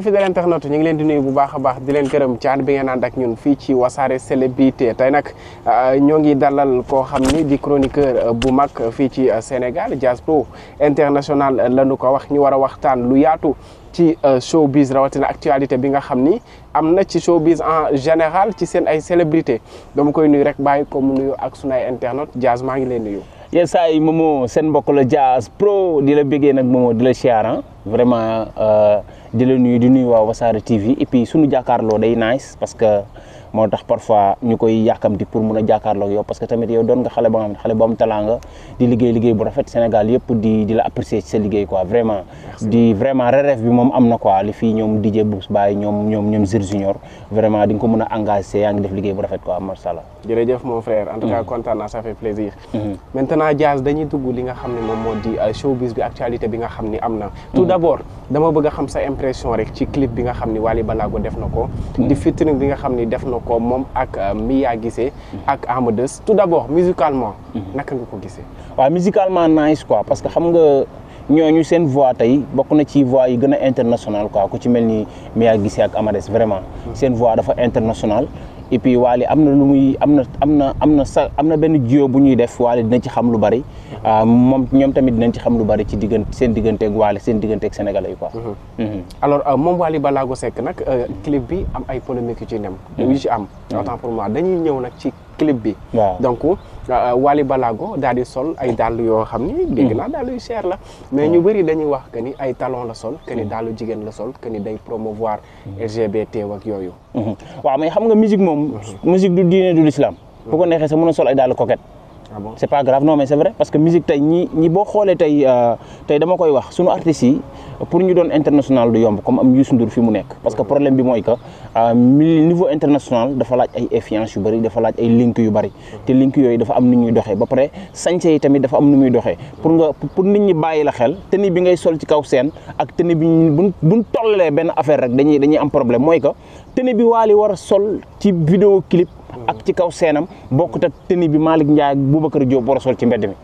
fidèle internet ñu ngi leen di nuyu bu baax a baax di leen gërëm ci ànd bi ngeen ànd ak ñun fii ci Wassare Célébrité tey nag ñoo ngi dalal koo xam ni di chroniqueur bu mag fii ci Sénégal Diaz Pro International lañu ko wax ñu war a waxtaan lu yaatu ci showbiz rawatina actualité bi nga xam ni am na ci showbiz en général ci seen ay célébrité dama koy nuyu rek bàyyi ko mu nuyu ak sunu ay internet Diaz maa ngi leen nuyu. yéen saa yi Momo seen mbokk la Diaz Pro di la bëggee nag Momo di la siyaar vraiment di la nuyu di nuyu waa Wassare TV et puis suñu jàkkaarloo day nice parce que moo tax parfois ñu koy yàkkamti pour mun a jàkkaarloo ak yow parce que tamit yow doon nga xale ba nga xam ne xale bu am talent nga di liggéey bu rafet Sénégal yëpp di la apprécier ci sa liggéey quoi vraiment. di vraiment relève bi moom am na quoi li fii ñoom DJ Bruce Baye ñoom Zir Junior vraiment di nga ko mën a engagé yaa ngi def liggéey bu rafet quoi macha allah. jërëjëf mon frère en tout cas kontaan naa ça fait plaisir. maintenant Diaz dañuy dugg li nga xam ne moom moo di showbiz bi actualité bi nga xam ni am na. tout d'abord dama bëgg a xam sa impression rek ci clip bi nga xam ni Wally Ballago def na ko. di featuring bi nga xam ni def na ko moom ak Mia Guissé ak Amadeus tout d'abord musicalement. naka nga ko gisee. waaw musicalement nice quoi parce que xam nga ñooñu seen voix tey bokk na ci voix yi gën a international quoi ku ci mel ni Mia Guissé ak Amadeus vraiment. seen voix dafa international. et puis Wally am na lu muy am na benn jiw bu ñuy def Wally dina ci xam lu bari moom ñoom tamit dinañ ci xam lu bari ci seen digganteeg Wally seen digganteeg sénégalais yi quoi. alors moom Wally Ballago Seck nag clip bi am ay polémique yu ci nem yu ci am autant pour moi dañuy ñëw nag ci clip bi. waaw donc Wally Ballago daal di sol ay dàll yoo xam ni dégg naa dàll yu cher la mais ñu bëri dañuy wax que ni ay talon la sol que ni dàllu jigéen la sol que ni day promouvoir LGBT ak yooyu. waaw mais xam nga musique moom. musique du diine du l'islam. bu ko neexee sa mën a sol ay dàll coquette. ah bon c'est pas grave non mais c'est vrai parce que musique tey ñi boo xoolee tey dama koy wax sunu artistes yi pour ñu doon international du yomb comme am Youssou Ndour fi mu nekk parce que problème bi mooy que niveau international dafa laaj ay influence yu bëri dafa laaj ay link yu bëri te link yooyu dafa am nu ñuy doxee ba pare sañse yi tamit dafa am nu muy doxee pour nit ñi bàyyi la xel tenue bi ngay sol ci kaw scène ak tenue bi buñ tollalee benn affaire rek dañuy am problème mooy que tenue bi Wally war a sol ci vidéo clip ak ci kaw seenam bokkut ak tenue bi Malick Ndiaye ak Boubacar Diop war a sol ci mbedd mi.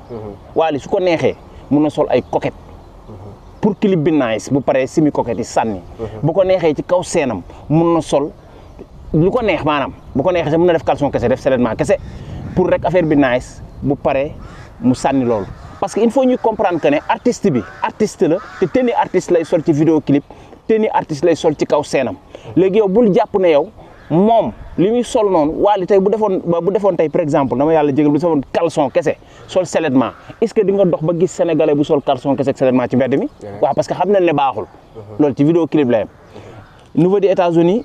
Wally su ko neexee mun na sol ay coquette pour clip bi nice bu paree simi coquette yi sànni. bu ko neexee ci kaw seenam mun na sol lu ko neex maanaam bu ko neexee sax mun na def caleçon kese def seulement kese pour rek affaire bi nice bu paree mu sànni loolu. parce que il faut ñu comprendre que ne artiste bi artiste la te tenue artiste lay sol ci vidéo clip tenue artiste lay sol ci kaw seenam léegi yow bul jàpp ne yow. moom li muy sol noonu Wally tey bu defoon tey par exemple dama yàlla jégal bu defoon caleçon kese sol seulement est-ce que di nga dox ba gis sénégalais bu sol caleçon kese seulement ci mbedd mi waaw parce que xam nañ ne baaxul loolu ci vidéo clip la yem niveau des États-Unis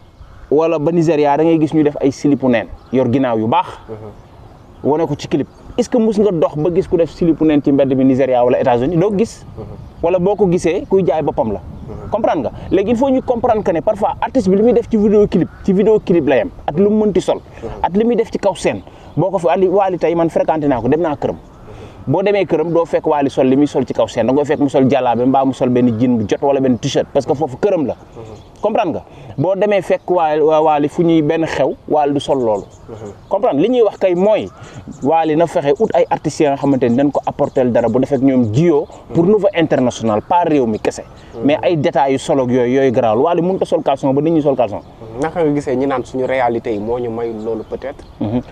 wala ba Nigéria da ngay gis ñu def ay silipu neen yor ginnaaw yu baax wane ko ci clip est-ce que mus nga dox ba gis ku def silipu neen ci mbedd mi Nigéria wala États-Unis doo gis wala boo ko gisee kuy jaay boppam la comprendre nga léegi il faut ñu comprendre que ne parfois artiste bi li muy def ci vidéo clip la yem at lu mu mënti sol at li muy def ci kaw scène boo ko fi Wally tey man fréquenté naa ko dem naa këram boo demee këram doo fekk Wally sol li muy sol ci kaw scène da nga fekk mu sol jàllaabe mbaa mu sol benn jean bu jot wala benn t-shirt parce que foofu këram la comprendre nga boo demee fekk Wally fu ñuy benn xew Wally du sol loolu comprendre li ñuy wax kay mooy Wally na fexe ut ay artistes nga xamante ni dañ ko apporter dara bu defee ak ñoom jiyoo pour niveau international pas réew mi kese mais ay détails yu solo ak yooyu garaawul Wally mënut a sol caleçon ba nit ñi sol caleçon. naka nga gisee ñi naan suñu réalité yi moo ñu may loolu peut-être.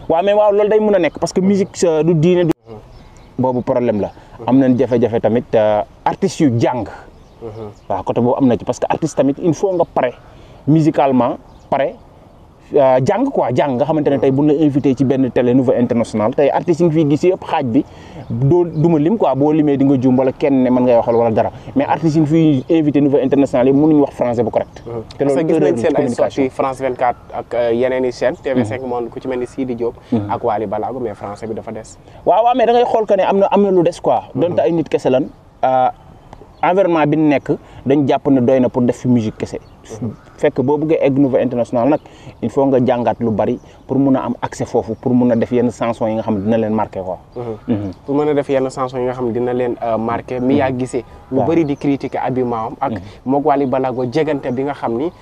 waaw mais waaw loolu day mën a nekk parce que musique du diine du. boobu problème la. am nañ jafe-jafe tamit artistes yu jàng. waaw côté boobu am na ci parce que artiste tamit il faut nga pare musicalement pare jàng quoi jàng nga xamante ne tey bu ñu la invité ci benn télé niveau international tey artistes yi nga fiy gis yëpp xaaj bi duma lim quoi boo limee di nga juum wala kenn ne mën ngay waxal wala dara mais artistes yi nga fiy invité niveau international yi mënuñu wax français bu correct. te loolu gis nañ seen ay sorties France 24 ak yeneen i chaîne TV5 Monde ku ci mel ni Sidi Diop. ak Wally Ballago mais français bi dafa des. waaw mais da ngay xool que ne am na lu des quoi. donte ay nit kese lan. environnement bi nekk dañ jàpp ne doy na pour def fi musique kese fekk boo bëggee egg niveau international nag il faut nga jàngaat lu bari pour mun a am accès foofu pour mun a def yenn chansons yi nga xam ne dina leen marqué quoi. pour mën a def yenn chansons yi nga xam ne dina leen marqué Mia Guissé ñu bëri di critiquer habillement am ak moog Wally Ballago jegante bi nga xam ni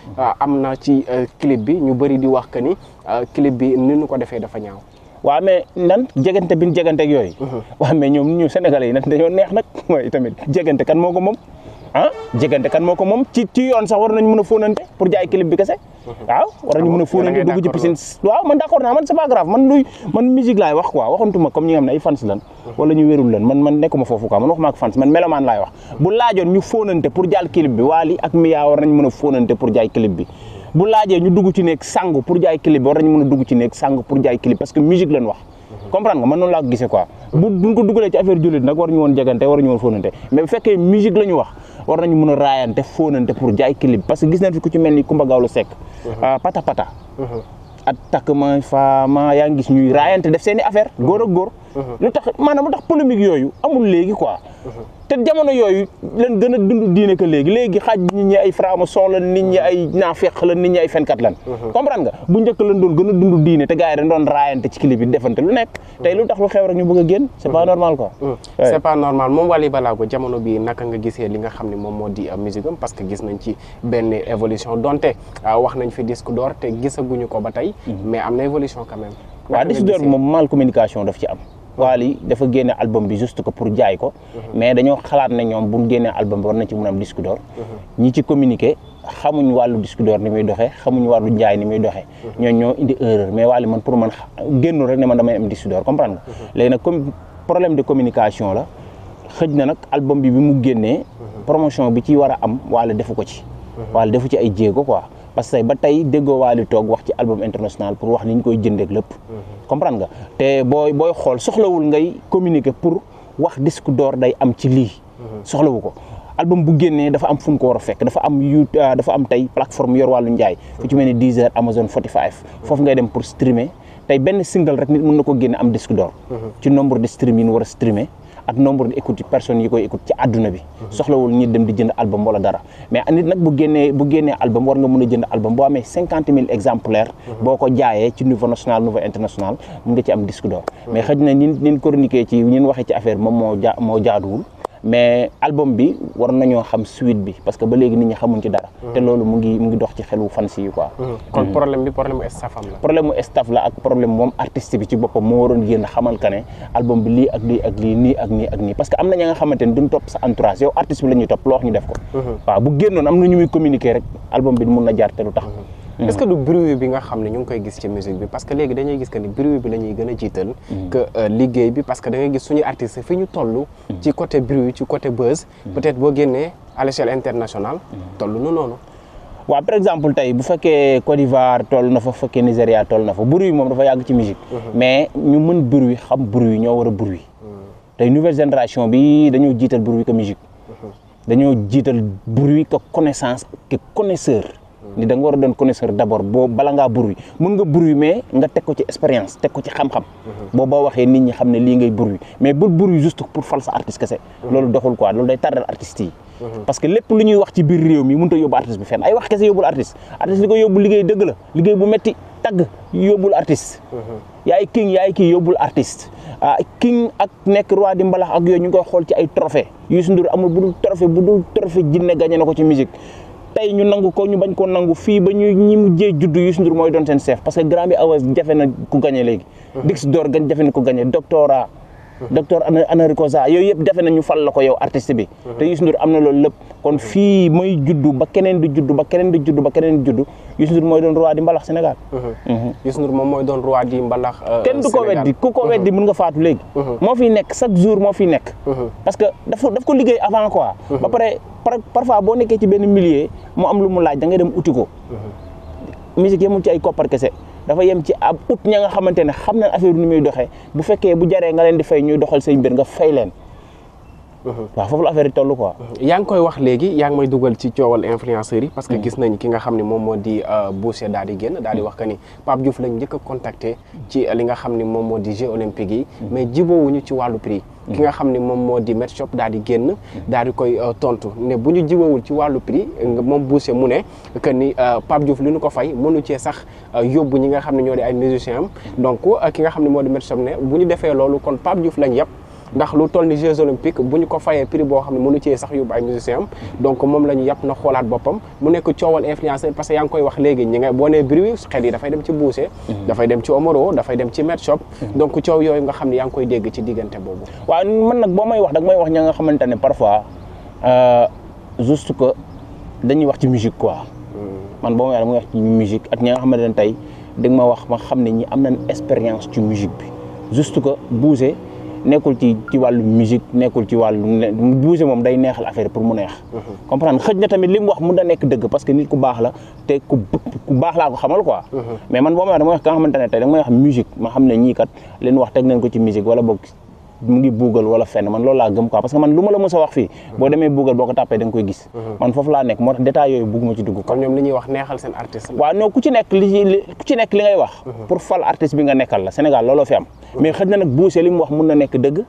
am na ci clip bi ñu bëri di wax que ni clip bi ni ñu ko defee dafa ñaaw. waaw mais nan jegante bi ñu jegante ak yooyu. waaw mais ñoom ñu Sénégalais yi nag dañoo neex nag mooy tamit jegante kan moo ko moom ah jegante kan moo ko moom ci yoon sax war nañ mën a fóonante pour jaay clip bi kese waaw war nañu mën a fóonante dugg ci piscine waaw man d'accord naa man c'est pas grave man musique laay wax quoi waxantuma comme ñi nga xam ne ay fans lan wala ñu wérul lan man nekkuma foofu quoi man waxuma ak fans man melomaan laay wax bu laajoon ñu fóonante pour jaay clip bi Wally ak Mia war nañ mën a fóonante pour jaay clip bi bu laajee ñu dugg ci nekk sangu pour jaay clip bi war nañu mën a dugg ci nekk sangu pour jaay clip parce que musique lañ wax comprendre nga man noonu laa ko gisee quoi buñ ko dugalee ci affaire jullit nag war ñu woon jegante war ñu woon fóonante mais bu fekkee musique la ñu wax war nañu mën a raayante fóonante pour jaay clip parce que gis nañ fi ku ci mel ni Coumba Gawlo Seck pata pata at takk ma faama yaa ngi gis ñuy raayante def seen i affaire góor ak góor lu tax maanaam lu tax polémique yooyu amul léegi quoi te jamono yooyu leen gën a dund diine que léegi xaaj nit ñi ay franc-maçon la nit ñi ay naafeq la nit ñi ay fenkat lan comprendre nga bu njëkk lañ doon gën a dund diine te gars yi dañ doon raayante ci clip yi defante lu nekk tey lu tax lu xew rek ñu bëgg a génn c'est pas normal quoi c'est pas normal moom Wally Ballago jamono bi naka nga gisee li nga xam ne moom moo di musique am parce que gis nañ ci benn évolution donte wax nañ fi disque d'or te gisaguñu ko ba tey mais am na évolution quand même waaw disque d'or bi moom mal communication daf ci am Wally dafa génne album bi juste que pour jaay ko mais dañoo xalaat ne ñoom bu ñu génnee album bi war na ci mën a am disque d'or ñi ci communiqué xamuñ wàllu disque d'or ni muy doxee xamuñ wàllu njaay ni muy doxee ñoo indi erreur mais Wally man pour man génnul rek ne man damay am disque d'or comprendre nga léegi nag comme problème de communication la xëj na nag album bi mu génnee promotion bi ci war a am Wally defu ko ci Wally defu ci ay jéego quoi parce que ba tey déggoo Wally toog wax ci album international pour wax ni ñu koy jëndeek lépp comprendre nga te booy xool soxlawul ngay communiquer pour wax disque d'or day am ci lii soxlawu ko album bu génnee dafa am fu ñu ko war a fekk dafa am tey plateforme yor wàllu njaay fu ci mel ni Deezer Amazon Spotify foofu ngay dem pour streamer tey benn single rek nit mën na ko génne am disque d'or ci nombre de stream yi ñu war a streamer ak nombre d'écoute personnes yi koy écoute ci àdduna bi soxlawul ñi dem di jënd album wala dara mais nit nag bu génnee album war nga mën a jënd album boo amee 50 000 exemplaires boo ko jaayee ci niveau national niveau international mun nga ci am disque d'or mais xëj na ñin chroniqué ci ñin waxee ci affaire moom moo jaaduwul mais album bi war nañoo xam suite bi parce que ba léegi nit ñi xamuñ ci dara te loolu mu ngi dox ci xelu fans yi quoi kon problème staff am la problème mu staff la ak problème moom artiste bi ci boppam moo waroon génn xamal ka ne album bi lii ak lii ak lii nii ak nii ak nii parce que am na ña nga xamante ne duñ topp sa entourage yow artiste bi la ñuy topp loo wax ñu def ko waaw bu génnoon am na ñu muy communiquer rek album bi mun na jaar te lu tax est-ce que du bruit bi nga xam ne ñu ngi koy gis ci musique bi parce que léegi dañuy gis que ni bruit bi la ñuy gën a jiital que liggéey bi parce que da ngay gis suñu artistes fi ñu toll ci côté bruit ci côté buzz peut-être boo génnee à l'échelle internationale toll na noonu waaw par exemple tey bu fekkee Côte d'Ivoire toll na fa bu fekkee Nigéria toll na fa bruit moom dafa yàgg ci musique mais ñu mën bruit xam bruit ñoo war a bruit tey nouvelle génération bi dañoo jiital bruit que musique dañoo jiital bruit que connaissance que connaisseur ni da nga war a doon connaisseur d'abord boo bala ngaa bruit mën nga bruit mais nga teg ko ci expérience teg ko ci xam-xam boo waxee nit ñi xam ne lii ngay bruit mais bul bruit juste pour fal sa artiste kese loolu doxul quoi loolu day tardal artistes yi parce que lépp lu ñuy wax ci biir réew mi mënut a yóbbu artiste bi fenn ay wax kese yóbbul artiste li ko yóbbu liggéey dëgg la liggéey bu metti tagg yóbbul artiste yaay kii yóbbul artiste king ak nekk roi di mbalax ak yooyu ñu ngi koy xool ci ay trophée Youssou Ndour amul bu dul trophée jinne gagné na ko ci musique tey ñu nangu ko ñu bañ koo nangu fii ba ñu ñi mujjee juddu Youssou Ndour mooy doon seen chef parce que Grammy Awards jafe na ku gagné léegi disque d'or jafe na ku gagné docteur Ana Ricosa yooyu yëpp defe na ñu fal la ko yow artiste bi te Youssou Ndour am na loolu lépp kon fii mooy juddu ba keneen di juddu Youssou Ndour mooy doon roi di mbalax Sénégal Youssou Ndour moom mooy doon roi di mbalax kenn du ko weddi ku ko weddi mën nga faatu léegi moo fiy nekk chaque jour moo fiy nekk parce que daf ko liggéey avant quoi ba pare parfois boo nekkee ci benn milieu mu am lu mu laaj da ngay dem uti ko musique yemul ci ay koppar kese dafa yem ci ab ut ña nga xamante ne xam nañ affaire ni muy doxee bu fekkee bu jaree nga leen di fay ñuy doxal say mbir nga fay leen waaw foofu la affaire yi toll quoi yaa ngi koy wax léegi yaa ngi may dugal ci coowal influenceurs yi parce que gis nañ ki nga xam ne moom moo di Boucher daal di génn daal di wax que ni Pape Diouf lañ njëkk a contacté ci li nga xam ne moom moo di Jeux olympiques yi mais jiboowuñu ci wàllu prix ki nga xam ne moom moo di Met Shop daal di génn daal di koy tontu ne bu ñu jiboowul ci wàllu prix moom Boucher mu ne que ni Pape Diouf li ñu ko fay mënu cee sax yóbbu ñi nga xam ne ñoo di ay musiciens am donc ki nga xam ne moo di Met Shop ne bu ñu defee loolu kon Pape Diouf lañ yëpp ndax lu toll ni Jeux olympiques bu ñu ko fayee prix boo xam ne mënu cee sax yóbbu ay musiciens am donc moom la ñu yàpp na xoolaat boppam mu nekk coowal influenceur parce que yaa ngi koy wax léegi ñi nga boo nee bruit xel yi dafay dem ci Boucher dafay dem ci Omaro dafay dem ci Met Shop donc coow yooyu nga xam ne yaa ngi koy dégg ci diggante boobu waaw man nag boo may wax dag may wax ña nga xamante ne parfois juste que dañuy wax ci musique quoi man boo ma wax ci musique ak ñi nga xamante ne tey da nga ma wax ma xam ne ñi am nañ expérience ci musique bi juste que Boucher nekkul ci wàllu musique nekkul ci wàllu Boucher moom day neexal affaire pour mu neex comprendre xëj na tamit li mu wax mun na nekk dëgg parce que nit ku baax la te ku baax laa ko xamal quoi mais man boo ma wax dama wax ka nga xamante ne tey da nga may wax musique ma xam ne ñii kat leen wax teg nañ ko ci musique wala boog mu ngi Google wala fenn man loolu laa gëm quoi parce que man lu ma la mës a wax fii boo demee Google boo ko tàppee da nga koy gis man foofu laa nekk moo tax détails yooyu bugguma ci dugg comme ñoom li ñuy wax neexal seen artiste waaw non ku ci nekk li ngay wax pour fal artiste bi nga nekkal la Sénégal looloo fi am mais xëj na nag Boucher li mu wax mun na nekk dëgg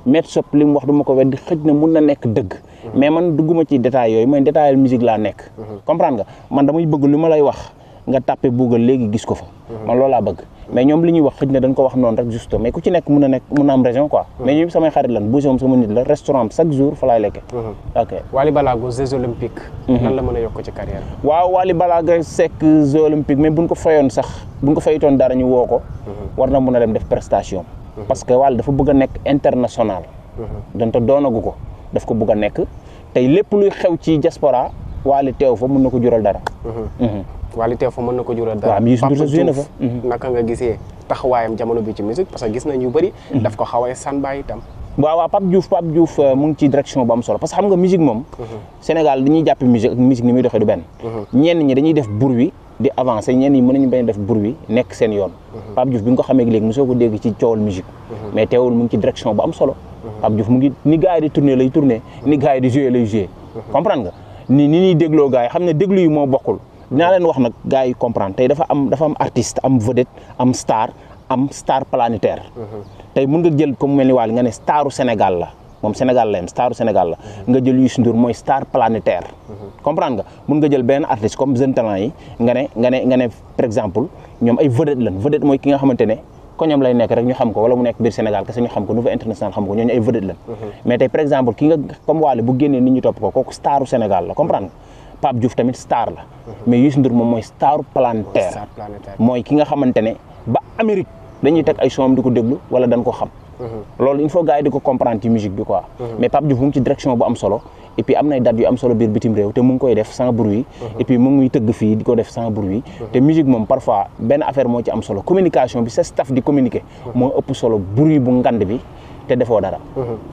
Maître Shop li mu wax du ma ko weddi xëj na mun na nekk dëgg mais man dugguma ci détails yooyu mooy détail musique laa nekk comprendre nga man damay bëgg lu ma lay wax nga tàppe Google léegi gis ko fa man loolu laa bëgg mais ñoom li ñuy wax xëj na dañ ko wax noonu rek juste mais ku ci nekk mun na am raison quoi mais ñoom samay xarit lan Boucher moom sama nit la restaurant chaque jour fa laay lekke ok Wally Ballago Jeux olympiques nan la mën a yokk ci carrière waaw Wally Ballago Seck Jeux olympiques mais buñ ko fayoon sax buñ ko fayitoon dara ñu woo ko war na mën a dem def prestation parce que Wally dafa bëgg a nekk international donte doonagu ko daf ko bëgg a nekk tey lépp luy xew ci diaspora Wally teew fa mën na ko jural dara Wally teew fa mën na ko jural dara Pape Diouf naka nga gisee taxawaayam jamono bi ci musique parce que gis nañ yu bëri daf ko xaw a sànbaay itam waaw Pape Diouf mu ngi ci direction bu am solo parce que xam nga musique moom Sénégal dañuy jàppe musique ak musique ni muy doxee du benn ñenn ñi dañuy def bruit di avancer ñenn ñi mën nañu bañ def bruit nekk seen yoon Pape Diouf bi nga ko xamee léegi mosoo ko dégg ci coowal musique mais teewul mu ngi ci direction bu am solo Pape Diouf mu ngi ni gars yi di tourner lay tourner ni gars yi di jouer lay jouer comprendre nga ni ñuy dégloo gars yi xam ne déglu yi moo bokkul dinaa leen wax nag gars yi comprendre tey dafa am artiste am vedette am star planétaire tey mun nga jël comme mel ni Wally nga ne staru Sénégal la moom Sénégal la yem staru Sénégal la nga jël Youssou Ndour mooy star planétaire comprendre nga mun nga jël benn artiste comme jeune talent yi nga ne par exemple ñoom ay vedette lan vedette mooy ki nga xamante ne ko ñoom lay nekk rek ñu xam ko wala mu nekk biir Sénégal kese ñu xam ko niveau international xam ko ñooñu ay vedette lan mais tey par exemple ki nga comme Wally bu génnee nit ñi topp ko kooku staru Sénégal la comprendre nga Pape Diouf tamit star la mais Youssou Ndour moom mooy staru planétaire mooy ki nga xamante ne ba Amérique dañuy teg ay son di ko déglu wala dañ ko xam loolu il faut gars yi di ko comprendre ci musique bi quoi mais Pape Diouf mu ngi ci direction bu am solo et puis am nay dates yu am solo biir bitim réew te mu ngi koy def sans bruit et puis mu ngi tëgg fii di ko def sans bruit te musique moom parfois benn affaire moo ci am solo communication bi sa staff di communiquer moo ëpp solo bruit bu ngand bi te defoo dara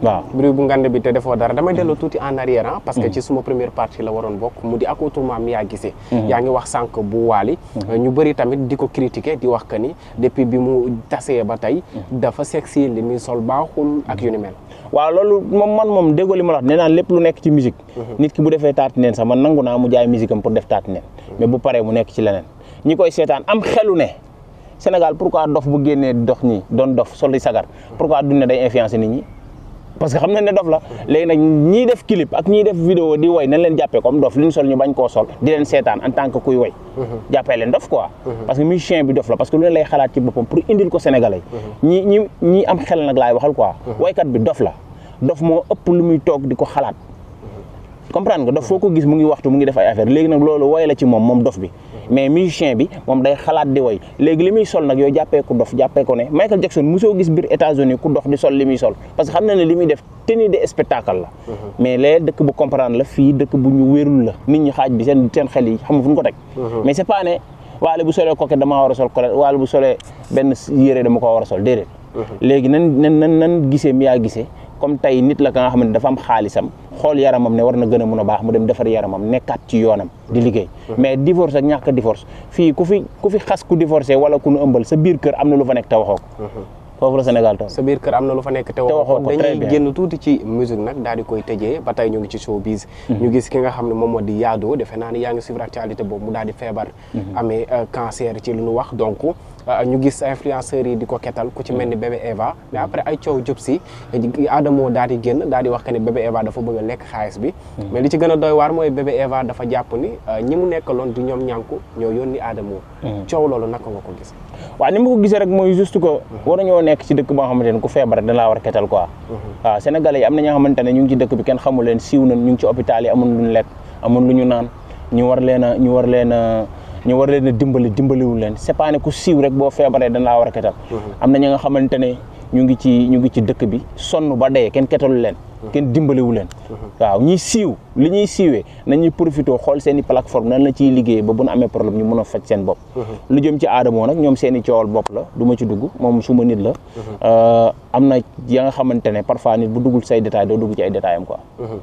waaw bruit bu ngand bi te defoo dara damay delloo tuuti en arrière parce que ci suma première partie la waroon bokk mu di accoutrement mi yaa gisee yaa ngi wax sànq bu Wally ñu bëri tamit di ko critiquer di wax que ni depuis bi mu tasee ba tey dafa sexy li muy sol baaxul ak yu ni mel waaw loolu moom déggoo li ma la wax nee naa lépp lu nekk ci musique nit ki bu defee taati neen sax man nangu naa mu jaay musique am pour def taati neen mais bu paree mu nekk ci leneen ñi koy seetaan am xelu ne Sénégal pourquoi dof bu génnee dox ñi doon dof sol di sagar pourquoi duñ ne day influencer nit ñi parce que xam nañ ne dof la léegi nag ñiy def clip ak ñiy def vidéo di woy nañ leen jàppee comme dof li ñu sol ñu bañ koo sol di leen seetaan en tant que kuy woy jàppee leen dof quoi parce que musicien bi dof la parce que lu ne lay xalaat ci boppam pour indil ko Sénégalais ñi am xel nag laay waxal quoi woykat bi dof la dof moo ëpp lu muy toog di ko xalaat comprendre nga dof foo ko gis mu ngi waxtu mu ngi def ay affaire léegi nag loolu woy la ci moom dof bi mais musicien bi moom day xalaat di woy léegi li muy sol nag yow jàppee ko dof jàppee ko ne Michael Jackson mosoo gis biir États-Unis ku dof di sol li muy sol parce que xam na ne li muy def tenue de spectacle la mais léegi dëkk bu comprendre la fii dëkk bu ñu wérul la nit ñi xaaj bi seen xel yi xam nga fu ñu ko teg mais c'est pas ne Wally bu solee coquette damaa war a sol coquette Wally bu solee benn yére dama ko war a sol déedéet léegi nan gisee mi yaa gisee comme tey nit la ka nga xam ne dafa am xaalisam xool yaramam ne war na gën a mun a baax mu dem defar yaramam nekkaat ci yoonam di liggéey mais divorce ak ñàkk divorce fii ku fi xas ku divorcé wala ku nu ëmbal sa biir kër am na lu fa nekk te waxoo ko foofu la Sénégal toog sa biir kër am na lu fa nekk te waxoo ko dañuy génn tuuti ci musique nag daal di koy tëjee ba tey ñu ngi ci showbiz ñu gis ki nga xam ne moom moo di Yado defe naa ne yaa ngi suivre actualité boobu mu daal di feebar amee cancer ci lu ñu wax donc ñu gis influenceurs yi di ko ketal ku ci mel ni bébé Eva mais après ay coow jub si Adamo daal di génn daal di wax que ni bébé Eva dafa bëgg a lekk xaalis bi mais li ci gën a doy waar mooy bébé Eva dafa jàpp ni ñi mu nekkaloon di ñoom ñànku ñoo yónni Adamo coow loolu naka nga ko gis waaw ni ma ko gisee rek mooy juste que war nañoo nekk ci dëkk boo xamante ne ku feebar da laa war a ketal quoi waaw sénégalais yi am na ñoo xamante ne ñu ngi ci dëkk bi kenn xamul leen siiw nañ ñu ngi ci hôpital yi amul lu ñu lekk amul lu ñu naan ñu war leen a dimbaliwul leen c'est pas ne ku siiw rek boo feebaree dañ laa war a ketal am na ñi nga xamante ne ñu ngi ci dëkk bi sonn ba dee kenn ketalu leen kenn dimbaliwu leen waaw ñi siiw li ñuy siiwee nañuy profité xool seen i plateforme nan la ciy liggéey ba bu ñu amee problème ñu mën a faj seen bopp lu jëm ci Adamo nag ñoom seen i coowal bopp la du ma ci dugg moom suma nit la am na ya nga xamante ne parfois nit bu duggul say détails doo dugg ci ay détails am quoi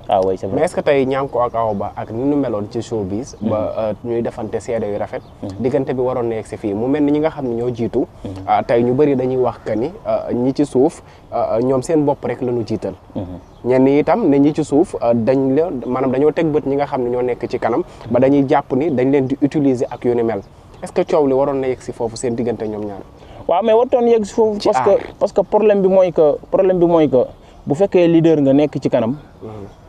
waaw oui c'est vrai. mais est-ce que tey Nianko ak Awa Ba ak ni ñu meloon ci showbiz ba ñuy defante seede yu rafet diggante bi waroon na yegg si fii mu mel ni ñi nga xam ne ñoo jiitu tey ñu bëri dañuy wax que ni ñi ci suuf ñoom seen bopp rek la ñu jiital ñenn ñi itam ne ñi ci suuf dañ leen maanaam dañoo teg bët ñi nga xam ne ñoo nekk ci kanam ba dañuy jàpp ni dañ leen di utiliser ak yu ni mel est-ce que coow li waroon na yegg si foofu seen diggante ñoom ñaar. waaw mais warutoon yegg si foofu. parce que problème bi mooy que bu fekkee leader nga nekk ci kanam.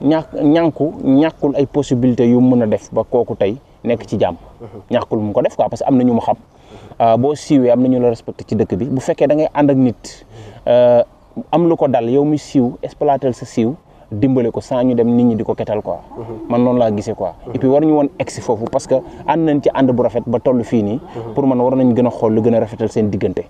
ñàkkul ay possibilités yu mën a def ba kooku tey nekk ci jàmm. ñàkkul mu ko def quoi parce que am na ñu mu xam. boo siiwee am na ñu la respecté ci dëkk bi bu fekkee da ngay ànd ak nit am lu ko dal yow mi siiw exploiter sa siiw dimbale ko sans ñu dem nit ñi di ko ketal quoi. man noonu laa gisee quoi. et puis war ñu woon egsi foofu parce que ànd nañ ci ànd bu rafet ba toll fii nii. pour man war nañ gën a xool lu gën a rafetal seen diggante.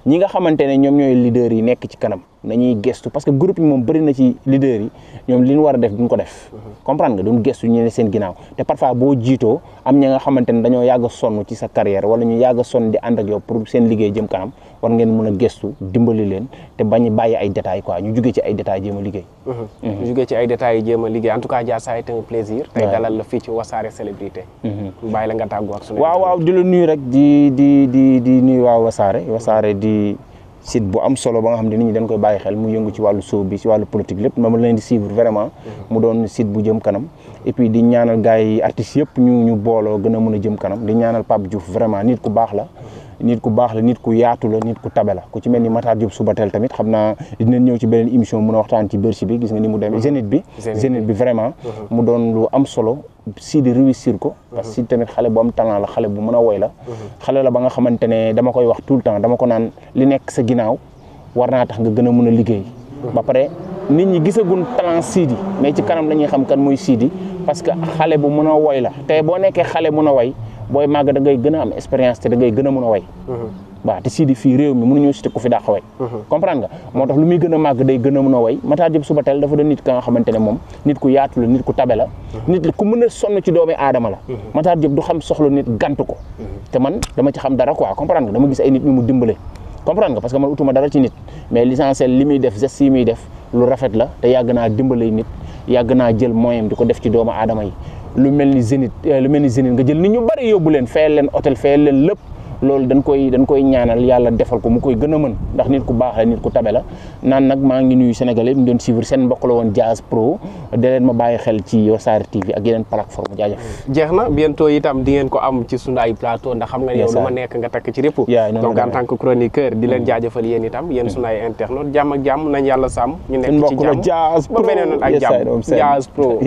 ñi nga xamante ne ñoom ñooy leaders yi nekk ci kanam nañuy gestu parce que groupe yi moom bëri na ci leaders yi ñoom li ñu war a def duñ ko def. comprendre nga duñ gestu ñu ne seen ginnaaw te parfois boo jiitoo am ñi nga xamante ne dañoo yàgg a sonn ci sa carrière wala ñu yàgg a sonn di ànd ak yow pour seen liggéey jëm kanam war ngeen mën a gestu dimbali leen te bañ bàyyi ay détails quoi ñu jugee ci ay détails jéem a liggéey. ñu jugee ci ay détails yi jéem a liggéey en tout cas Dia ça a été un plaisir. tey dalal la fii ci Wassare Célébrité. bàyyi la nga tàggoo ak suñu. waaw di la nuyu rek di nuyu waa Wassare di site bu am solo ba nga xam ne nit ñi dañ koy bàyyi xel mu yëngu ci wàllu show bi ci wàllu politique lépp ma leen di suivre vraiment mu doon site bu jëm kanam et puis di ñaanal gars yi artistes yëpp ñu booloo gën a mën a jëm kanam di ñaanal Pape Diouf vraiment nit ku baax la nit ku yaatu la nit ku tabe la ku ci mel ni Matar Diop Subatel tamit xam naa dinañ ñëw ci beneen émission mën a waxtaan ci Bercy bi gis nga ni mu demee Zénith bi vraiment mu doon lu am solo si di réussir ko parce que si tamit xale bu am talent la xale bu mën a woy la xale la ba nga xamante ne dama koy wax tout le temps dama ko naan li nekk sa ginnaaw war naa tax nga gën a mën a liggéey ba pare nit ñi gisagun talent Sidi mais ci kanam la ñuy xam kan mooy Sidi parce que xale bu mën a woy la te boo nekkee xale mën a woy booy màgg da ngay gën a am expérience te da ngay gën a mën a woy waaw te Sidi fii réew mi mënuñoo cité ku fi dàq way comprendre nga moo tax lu muy gën a màgg day gën a mën a way Matar Diop Subatel dafa doon nit ka nga xamante ne moom nit ku yaatu la nit ku tabe la nit ku mën a sonn ci doomi aadama la Matar Diop du xam soxla nit gantu ko te man dama ci xam dara quoi comprendre nga dama gis ay nit ñu mu dimbale comprendre nga parce que man utuma dara ci nit mais l'essentiel li muy def geste yi muy def lu rafet la te yàgg naa dimbale nit yàgg naa jël moyen di ko def ci doomu aadama yi lu mel ni Zénith nga jël nit ñu bari yóbbu leen fayal leen hôtel fayal leen lépp loolu dañ koy ñaanal yàlla defal ko mu koy gën a mën ndax nit ku baax la nit ku tabe la naan nag maa ngi nuyu Sénégalais ñu doon suivre seen mbokk la woon Diaz Pro da leen ma bàyyi xel ci Wassare TV ak yeneen plateforme jaajëf jeex na bientôt itam di ngeen ko am ci sunu ay plateau ndax xam nga yow lu ma nekk nga takk ci répp donc en tant que chroniqueur di leen jaajëfal yéen itam yéen sunu ay internautes jàmm ak jàmm nañ yàlla sàmm ñu nekk ci jàmm ba beneen ak jàmm Diaz Pro